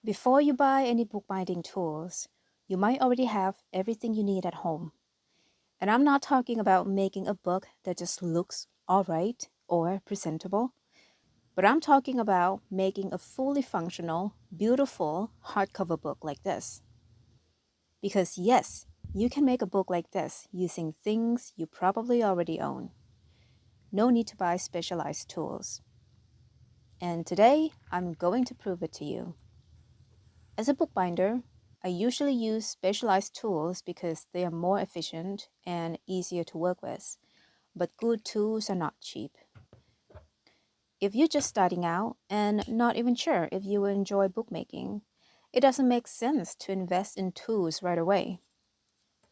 Before you buy any bookbinding tools, you might already have everything you need at home. And I'm not talking about making a book that just looks alright or presentable, but I'm talking about making a fully functional, beautiful hardcover book like this. Because yes, you can make a book like this using things you probably already own. No need to buy specialized tools. And today, I'm going to prove it to you. As a bookbinder, I usually use specialized tools because they are more efficient and easier to work with, but good tools are not cheap. If you're just starting out and not even sure if you will enjoy bookmaking, it doesn't make sense to invest in tools right away.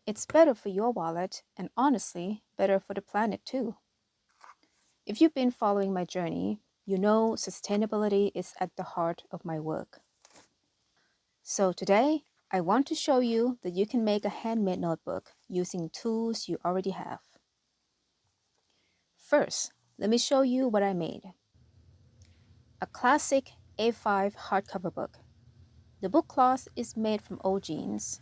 It's better for your wallet and honestly, better for the planet too. If you've been following my journey, you know sustainability is at the heart of my work. So today, I want to show you that you can make a handmade notebook using tools you already have. First, let me show you what I made. A classic A5 hardcover book. The book cloth is made from old jeans.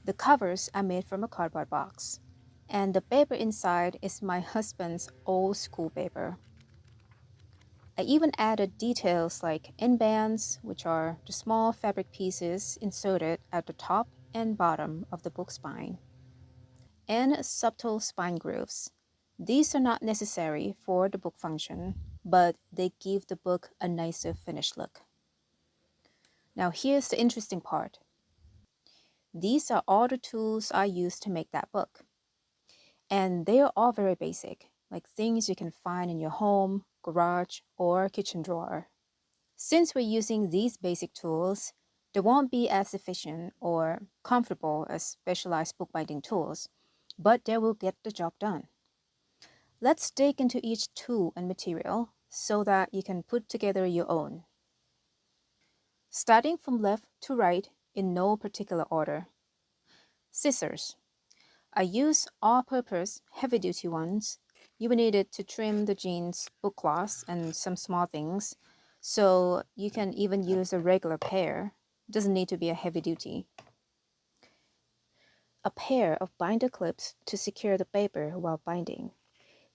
The covers are made from a cardboard box. And the paper inside is my husband's old school paper. I even added details like end bands, which are the small fabric pieces inserted at the top and bottom of the book spine, and subtle spine grooves. These are not necessary for the book function, but they give the book a nicer finished look. Now here's the interesting part. These are all the tools I used to make that book. And they are all very basic, like things you can find in your home, garage, or kitchen drawer. Since we're using these basic tools, they won't be as efficient or comfortable as specialized bookbinding tools, but they will get the job done. Let's dig into each tool and material so that you can put together your own. Starting from left to right in no particular order. Scissors. I use all-purpose heavy-duty ones. You will need it to trim the jeans, book cloths, and some small things. So you can even use a regular pair. It doesn't need to be a heavy-duty. A pair of binder clips to secure the paper while binding.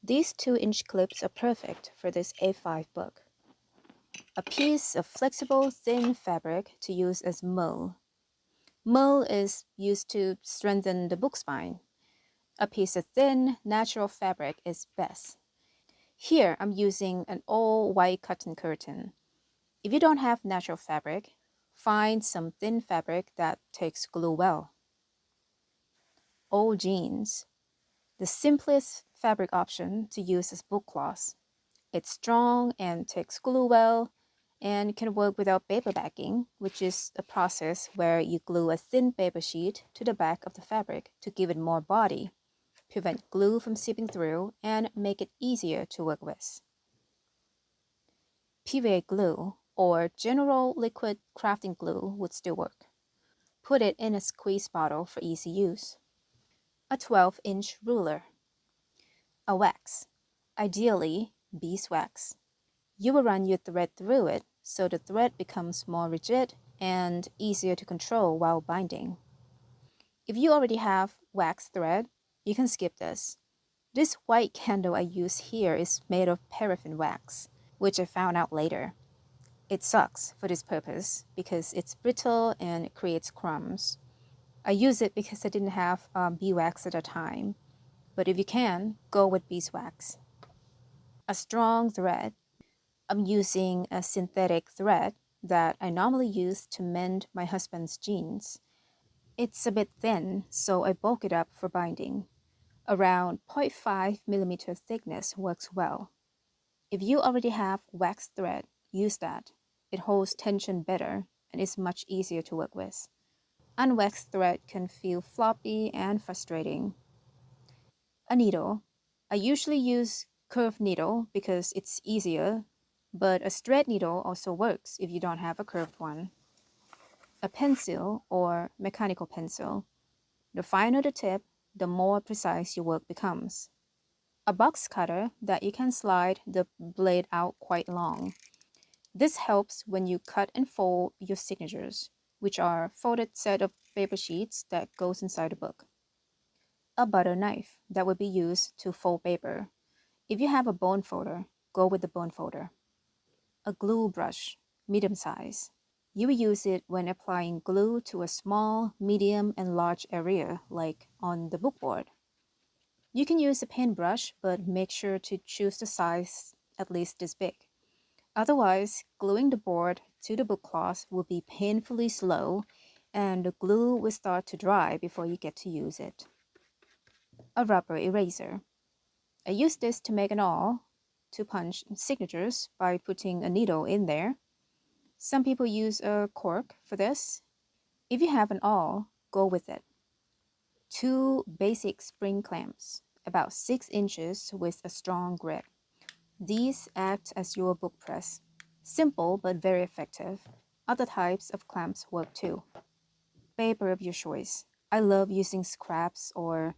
These 2-inch clips are perfect for this A5 book. A piece of flexible, thin fabric to use as mull. Mull is used to strengthen the book spine. A piece of thin, natural fabric is best. Here, I'm using an all-white cotton curtain. If you don't have natural fabric, find some thin fabric that takes glue well. Old jeans. The simplest fabric option to use is book cloth. It's strong and takes glue well and can work without paper backing, which is a process where you glue a thin paper sheet to the back of the fabric to give it more body, prevent glue from seeping through, and make it easier to work with. PVA glue or general liquid crafting glue would still work. Put it in a squeeze bottle for easy use. A 12-inch ruler. A wax, ideally beeswax. You will run your thread through it so the thread becomes more rigid and easier to control while binding. If you already have wax thread, you can skip this. This white candle I use here is made of paraffin wax, which I found out later. It sucks for this purpose because it's brittle and it creates crumbs. I use it because I didn't have beeswax at the time, but if you can, go with beeswax. A strong thread. I'm using a synthetic thread that I normally use to mend my husband's jeans. It's a bit thin, so I bulk it up for binding. Around 0.5 millimeter thickness works well. If you already have wax thread, use that. It holds tension better and is much easier to work with. Unwaxed thread can feel floppy and frustrating. A needle. I usually use curved needle because it's easier, but a straight needle also works if you don't have a curved one. A pencil or mechanical pencil. The finer the tip, the more precise your work becomes. A box cutter that you can slide the blade out quite long. This helps when you cut and fold your signatures, which are a folded set of paper sheets that goes inside a book. A butter knife that would be used to fold paper. If you have a bone folder, go with the bone folder. A glue brush, medium size. You will use it when applying glue to a small, medium, and large area, like on the bookboard. You can use a paintbrush, but make sure to choose the size at least this big. Otherwise, gluing the board to the book cloth will be painfully slow, and the glue will start to dry before you get to use it. A rubber eraser. I use this to make an awl to punch signatures by putting a needle in there. Some people use a cork for this. If you have an awl, go with it. 2 basic spring clamps, about 6 inches with a strong grip. These act as your book press. Simple but very effective. Other types of clamps work too. Paper of your choice. I love using scraps or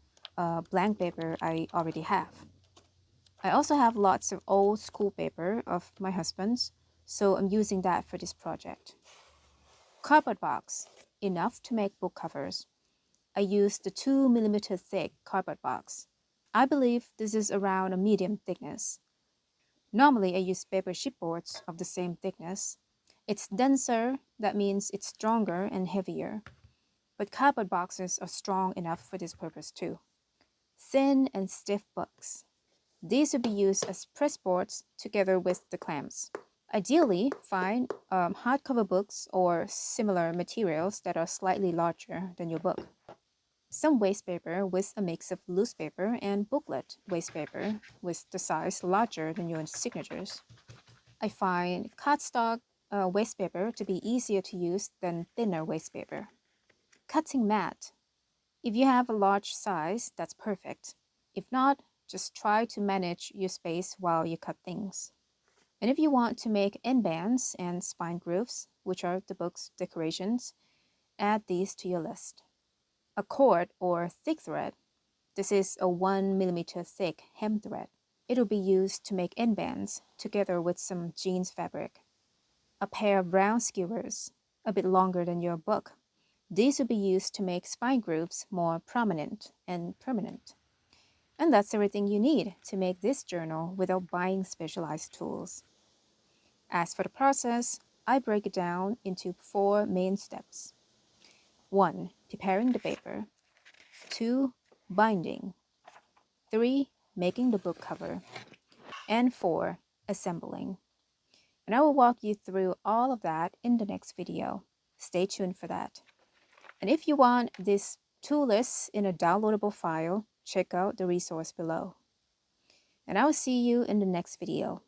blank paper I already have. I also have lots of old school paper of my husband's, so I'm using that for this project. Cardboard box, enough to make book covers. I used the 2mm thick cardboard box. I believe this is around a medium thickness. Normally I use paper chipboards of the same thickness. It's denser, that means it's stronger and heavier. But cardboard boxes are strong enough for this purpose too. Thin and stiff books. These will be used as press boards together with the clamps. Ideally, find hardcover books or similar materials that are slightly larger than your book. Some waste paper with a mix of loose paper and booklet waste paper with the size larger than your signatures. I find cardstock waste paper to be easier to use than thinner waste paper. Cutting mat. If you have a large size, that's perfect. If not, just try to manage your space while you cut things. And if you want to make endbands and spine grooves, which are the book's decorations, add these to your list. A cord or thick thread. This is a 1mm thick hem thread. It will be used to make endbands together with some jeans fabric. A pair of round skewers, a bit longer than your book. These will be used to make spine grooves more prominent and permanent. And that's everything you need to make this journal without buying specialized tools. As for the process, I break it down into 4 main steps. 1. Preparing the paper. 2. Binding. 3. Making the book cover. And 4. Assembling. And I will walk you through all of that in the next video. Stay tuned for that. And if you want this tool list in a downloadable file, check out the resource below. And I will see you in the next video.